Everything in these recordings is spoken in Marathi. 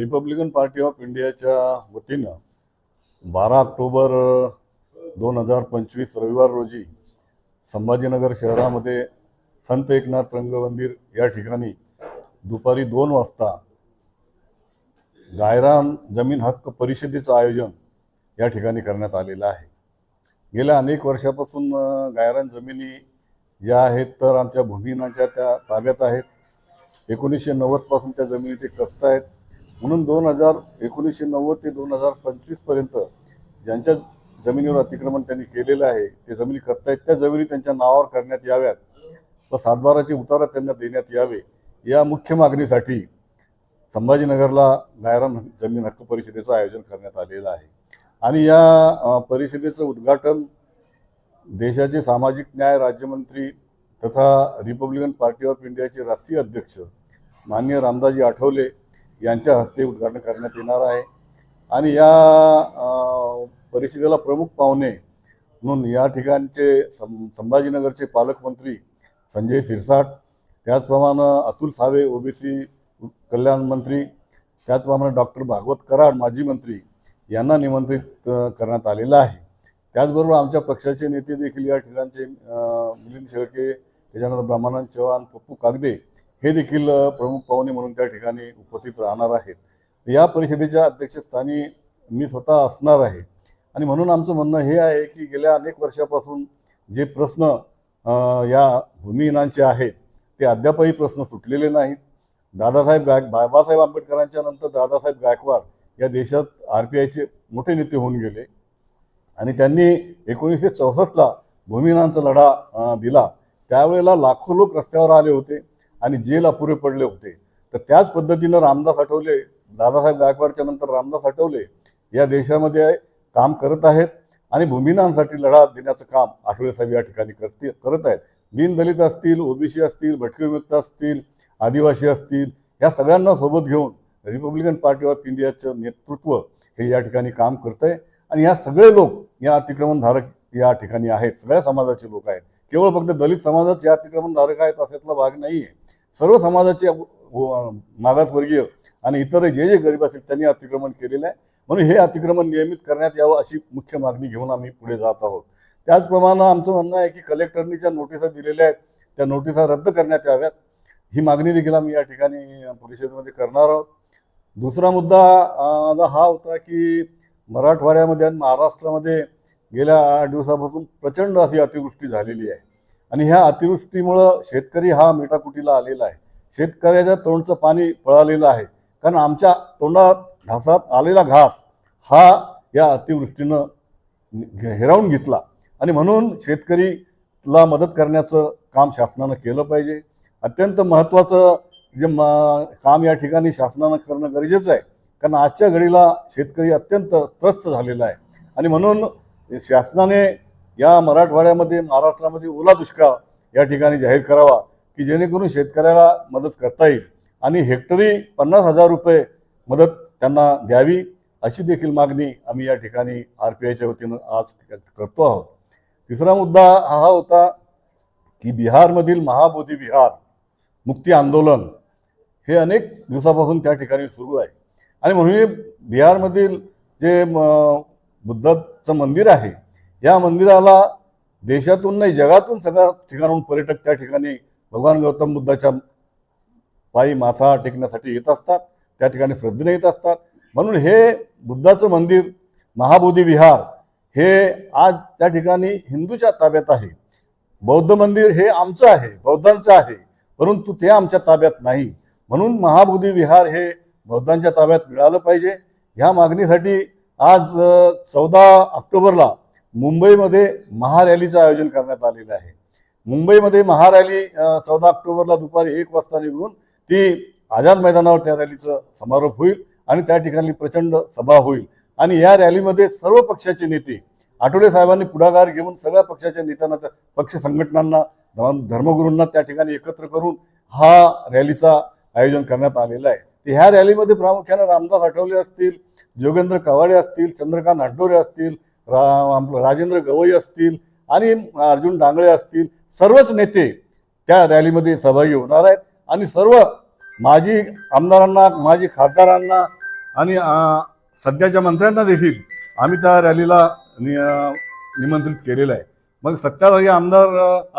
रिपब्लिकन पार्टी ऑफ इंडियाच्या वतीनं 12 ऑक्टोबर 2025 रविवार रोजी संभाजीनगर शहरामध्ये संत एकनाथ रंगमंदिर या ठिकाणी दुपारी 2 वाजता गायरान जमीन हक्क परिषदेचं आयोजन या ठिकाणी करण्यात आलेलं आहे। गेल्या अनेक वर्षापासून गायरान जमिनी ज्या आहेत तर आमच्या भूमिहीनांच्या त्या ताब्यात आहेत। 1990 पासून त्या जमिनी ते कसत आहेत, म्हणून 1990 ते 2025 पर्यंत ज्यांच्या जमिनीवर अतिक्रमण त्यांनी केलेलं आहे ते जमिनी कसत आहेत, त्या जमिनी त्यांच्या नावावर करण्यात याव्यात व सातबाराचे उतारा त्यांना देण्यात यावे या मुख्य मागणीसाठी संभाजीनगरला गायरान जमीन हक्क परिषदेचं आयोजन करण्यात आलेलं आहे। आणि या परिषदेचं उद्घाटन देशाचे सामाजिक न्याय राज्यमंत्री तथा रिपब्लिकन पार्टी ऑफ इंडियाचे राष्ट्रीय अध्यक्ष माननीय रामदासजी आठवले यांच्या हस्ते उद्घाटन करण्यात येणार आहे। आणि या परिषदेला प्रमुख पाहुणे म्हणून या ठिकाणचे संभाजीनगरचे पालकमंत्री संजय शिरसाट, त्याचप्रमाणे अतुल सावे ओबीसी कल्याण मंत्री, त्याचप्रमाणे डॉक्टर भागवत कराड माजी मंत्री यांना निमंत्रित करण्यात आलेलं आहे। त्याचबरोबर आमच्या पक्षाचे नेते देखील या ठिकाणचे मिलिंद शेळके, त्याच्यानंतर ब्रह्मानंद चव्हाण, पप्पू कागदे हे देखील प्रमुख पाहुणे म्हणून त्या ठिकाणी उपस्थित राहणार आहेत। या परिषदेच्या अध्यक्षस्थानी मी स्वतः असणार आहे। आणि म्हणून आमचं म्हणणं हे आहे की गेल्या अनेक वर्षापासून जे प्रश्न या भूमिहीनांचे आहेत ते अद्यापही प्रश्न सुटलेले नाहीत। बाबासाहेब आंबेडकरांच्या नंतर दादासाहेब गायकवाड या देशात RPIचे मोठे नेते होऊन गेले आणि त्यांनी 1964ला भूमिहीनांचा लढा दिला। त्यावेळेला लाखो लोक रस्त्यावर आले होते आणि जेल अपुरे पडले होते। तर त्याच पद्धतीनं रामदास आठवले, दादासाहेब गायकवाडच्या नंतर रामदास आठवले या देशामध्ये काम करत आहेत आणि भूमिहीनांसाठी लढा देण्याचं काम आठवले साहेब या ठिकाणी करत आहेत। दीनदलित असतील, ओबीसी असतील, भटके विमुक्त असतील, आदिवासी असतील, या सगळ्यांना सोबत घेऊन रिपब्लिकन पार्टी ऑफ इंडियाचं नेतृत्व हे या ठिकाणी काम करत आहे। आणि या सगळे लोक या अतिक्रमणधारक या ठिकाणी आहेत, सगळ्या समाजाचे लोक आहेत। केवळ फक्त दलित समाजाचे अतिक्रमणधारक आहेत अशातला भाग नाही आहे। सर्व समाजाचे मागासवर्गीय आणि इतर जे गरीब असतील त्यांनी अतिक्रमण केलेलं आहे, म्हणून हे अतिक्रमण नियमित करण्यात यावं अशी मुख्य मागणी घेऊन आम्ही पुढे जात आहोत। त्याचप्रमाणे आमचं म्हणणं आहे की कलेक्टरनी ज्या नोटिसा दिलेल्या आहेत त्या नोटिसा रद्द करण्यात याव्यात, ही मागणी देखील आम्ही या ठिकाणी परिषदेमध्ये करणार आहोत। दुसरा मुद्दा हा होता की मराठवाड्यामध्ये आणि महाराष्ट्रामध्ये गेल्या 8 दिवसापासून प्रचंड अशी अतिवृष्टी झालेली आहे आणि ह्या अतिवृष्टीमुळं शेतकरी हा मेटाकुटीला आलेला आहे। शेतकऱ्याच्या तोंडचं पाणी पळालेलं आहे, कारण आमच्या तोंडात घासात आलेला घास हा या अतिवृष्टीनं हिरावून घेतला आणि म्हणून शेतकरीला मदत करण्याचं काम शासनानं केलं पाहिजे। अत्यंत महत्त्वाचं जे काम या ठिकाणी शासनानं करणं गरजेचं आहे, कारण आजच्या घडीला शेतकरी अत्यंत त्रस्त झालेला आहे आणि म्हणून शासनाने या मराठवाड्यामध्ये महाराष्ट्रामध्ये ओला दुष्काळ या ठिकाणी जाहीर करावा की जेणेकरून शेतकऱ्याला मदत करता येईल आणि हेक्टरी 50,000 रुपये मदत त्यांना द्यावी अशी देखील मागणी आम्ही या ठिकाणी RPIच्या वतीनं आज करतो आहोत। तिसरा मुद्दा हा होता की बिहारमधील महाबोधी विहार मुक्ती आंदोलन हे अनेक दिवसापासून त्या ठिकाणी सुरू आहे आणि म्हणून बिहारमधील जे बुद्धाचं मंदिर आहे या मंदिराला देशातून नाही जगातून सगळ्या ठिकाणाहून पर्यटक त्या ठिकाणी भगवान गौतम बुद्धाच्या पायी माथा टेकण्यासाठी येत असतात, त्या ठिकाणी श्रद्धेने येत असतात। म्हणून हे बुद्धाचं मंदिर महाबोधी विहार हे आज त्या ठिकाणी हिंदूच्या ताब्यात आहे। बौद्ध मंदिर हे आमचं आहे, बौद्धांचं आहे, परंतु ते आमच्या ताब्यात नाही, म्हणून महाबोधी विहार हे बौद्धांच्या ताब्यात मिळालं पाहिजे। ह्या मागणीसाठी आज 14 ऑक्टोबरला मुंबईमध्ये महारॅलीचं आयोजन करण्यात आलेलं आहे। मुंबईमध्ये महारॅली 14 ऑक्टोबरला दुपारी 1 वाजता निघून ती आझाद मैदानावर त्या रॅलीचं समारोप होईल आणि त्या ठिकाणी प्रचंड सभा होईल आणि या रॅलीमध्ये सर्व पक्षाचे नेते आठवले साहेबांनी पुढाकार घेऊन सगळ्या पक्षाच्या नेत्यांना, पक्ष संघटनांना, धर्मगुरूंना त्या ठिकाणी एकत्र करून हा रॅलीचा आयोजन करण्यात आलेला आहे। तर ह्या रॅलीमध्ये प्रामुख्याने रामदास आठवले असतील, जोगेंद्र कवाडे असतील, चंद्रकांत हटोरे असतील, राजेंद्र गवई असतील आणि अर्जुन डांगळे असतील, सर्वच नेते त्या रॅलीमध्ये सहभागी होणार आहेत आणि सर्व माजी आमदारांना, माजी खासदारांना आणि सध्याच्या मंत्र्यांना देखील आम्ही त्या रॅलीला निमंत्रित केलेलं आहे. मग सत्ताधारी आमदार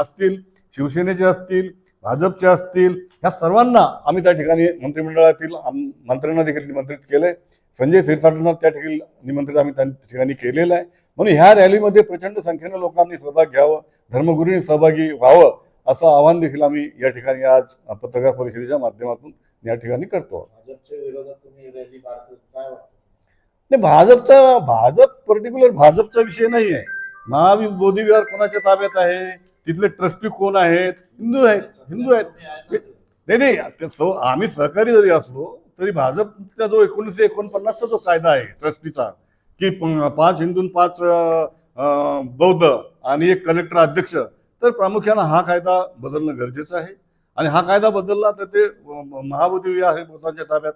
असतील, शिवसेनेचे असतील, भाजपचे असतील, ह्या सर्वांना आम्ही त्या ठिकाणी मंत्रिमंडळातील मंत्र्यांना देखील निमंत्रित केलंय. संजय क्षीरसागरांना त्या ठिकाणी निमंत्रित आम्ही त्या ठिकाणी केलेलं आहे. म्हणून ह्या रॅलीमध्ये प्रचंड संख्येनं लोकांनी सहभाग घ्यावं, धर्मगुरूंनी सहभागी व्हावं, असं आवाहन देखील आम्ही या ठिकाणी आज पत्रकार परिषदेच्या माध्यमातून या ठिकाणी करतो. भाजपच्या विरोधात तुम्ही रॅली काढतो, काय वाटतं? नाही, भाजप पर्टिक्युलर भाजपचा विषय नाही आहे. महाबोधी विहार कोणाच्या ताब्यात आहे, तिथले ट्रस्टी कोण आहेत? हिंदू आहेत. नाही, आम्ही सहकारी जरी असलो तरी भाजपचा जो 1949चा जो कायदा आहे ट्रस्टीचा, की 5 हिंदू 5 बौद्ध आणि 1 कलेक्टर अध्यक्ष, तर प्रामुख्यानं हा कायदा बदलणं गरजेचं आहे. आणि हा कायदा बदलला तर ते महाबोधी विहार हे बौद्धांच्या ताब्यात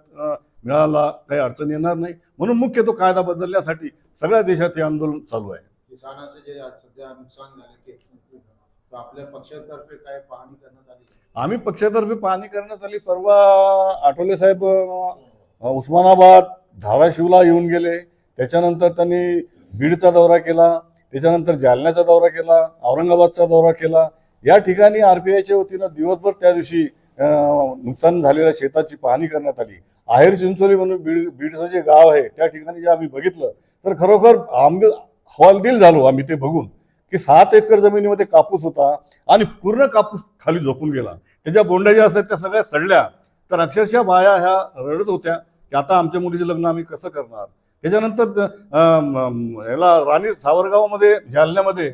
मिळाला काही अडचण येणार नाही. म्हणून मुख्य तो कायदा बदलण्यासाठी सगळ्या देशात हे आंदोलन चालू आहे. किसानाचे जे सध्या नुकसान झाले, आपल्या पक्षातर्फे काय पाहणी करण्यात आली? आम्ही पक्षातर्फे पाहणी करण्यात आली. परवा आठवले साहेब उस्मानाबाद, धाराशिवला येऊन गेले. त्याच्यानंतर त्यांनी बीडचा दौरा केला, त्याच्यानंतर जालन्याचा दौरा केला, औरंगाबादचा दौरा केला. या ठिकाणी RPIच्या वतीनं दिवसभर त्या दिवशी नुकसान झालेल्या शेताची पाहणी करण्यात आली. आहेर चिंचोली म्हणून बीडचं जे गाव आहे त्या ठिकाणी जे आम्ही बघितलं तर खरोखर हवालदिल झालो आम्ही ते बघून, की 7 एकर जमिनीमध्ये कापूस होता आणि पूर्ण कापूस खाली झोपून गेला. त्याच्या बोंड्या ज्या असतात त्या सगळ्या सडल्या. तर अक्षरशः बाया ह्या रडत होत्या की आता आमच्या मुलीचे लग्न आम्ही कसं करणार. त्याच्यानंतर याला राणी सावरगावमध्ये, जालन्यामध्ये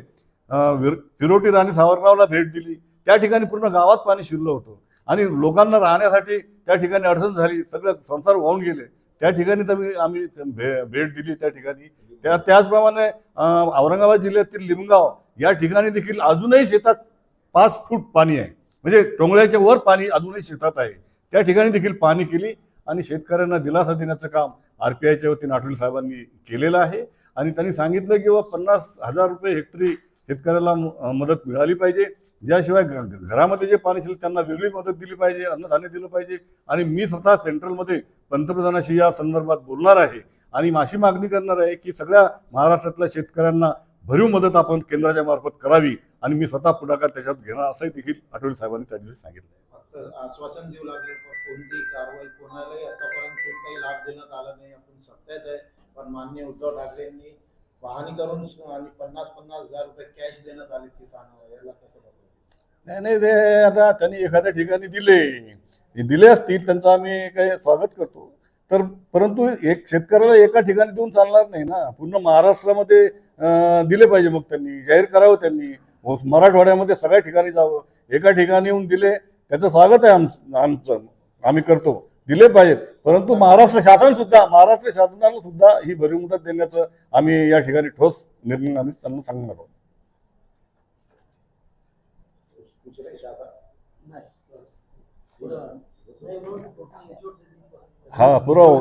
फिरोटी राणी सावरगावला भेट दिली. त्या ठिकाणी पूर्ण गावात पाणी शिरलं होतं आणि लोकांना राहण्यासाठी त्या ठिकाणी अडचण झाली, सगळं संसार वाहून गेले. त्या ठिकाणी तर आम्ही भेट दिली त्या ठिकाणी. त्याचप्रमाणे औरंगाबाद जिल्ह्यातील लिंबगाव या ठिकाणी देखील अजूनही शेतात 5 फूट पाणी आहे, म्हणजे टोंगळ्याच्या वर पाणी अजूनही शेतात आहे. त्या ठिकाणी देखील पाहणी केली आणि शेतकऱ्यांना दिलासा देण्याचं काम RPIच्या वतीने आठवले साहेबांनी केलेलं आहे. आणि त्यांनी सांगितलं की 50,000 रुपये हेक्टरी शेतकऱ्याला मदत मिळाली पाहिजे. ज्याशिवाय घरामध्ये जे पाणी शिल्लक त्यांना वेगळी मदत दिली पाहिजे, अन्नधान्य दिलं पाहिजे. आणि मी स्वतः सेंट्रलमध्ये पंतप्रधानाशी या संदर्भात बोलणार आहे आणि अशी मागणी करणार आहे की सगळ्या महाराष्ट्रातल्या शेतकऱ्यांना भरीव मदत आपण केंद्राच्या मार्फत करावी आणि मी स्वतः पुढाकार त्याच्यात घेणार असंही देखील आठवले साहेबांनी त्या दिवशी सांगितलं. फक्त आश्वासन देऊ लागले, कोणतीही कारवाई कोणालाही आतापर्यंत कोणताही लाभ देण्यात आला नाही. आपण सत्तेत आहे, पण माननीय उद्धव ठाकरेंनी पाहणी करून आणि 50,000 रुपये कॅश देण्यात आले किसानाला. याला कसं बघायचं? नाही, ते आता त्यांनी एखाद्या ठिकाणी दिले असतील, त्यांचं आम्ही काही स्वागत करतो. तर परंतु एक शेतकऱ्याला एका ठिकाणी देऊन चालणार नाही ना, पूर्ण महाराष्ट्रामध्ये दिले पाहिजे. मग त्यांनी जाहीर करावं, त्यांनी मराठवाड्यामध्ये सगळ्या ठिकाणी जावं. एका ठिकाणी येऊन दिले त्याचं स्वागत आहे आमचं, आम्ही करतो, दिले पाहिजेत. परंतु महाराष्ट्र शासनाला सुद्धा ही भरीव मदत देण्याचं आम्ही या ठिकाणी ठोस निर्णय आम्ही त्यांना सांगणार आहोत. हा पुरावा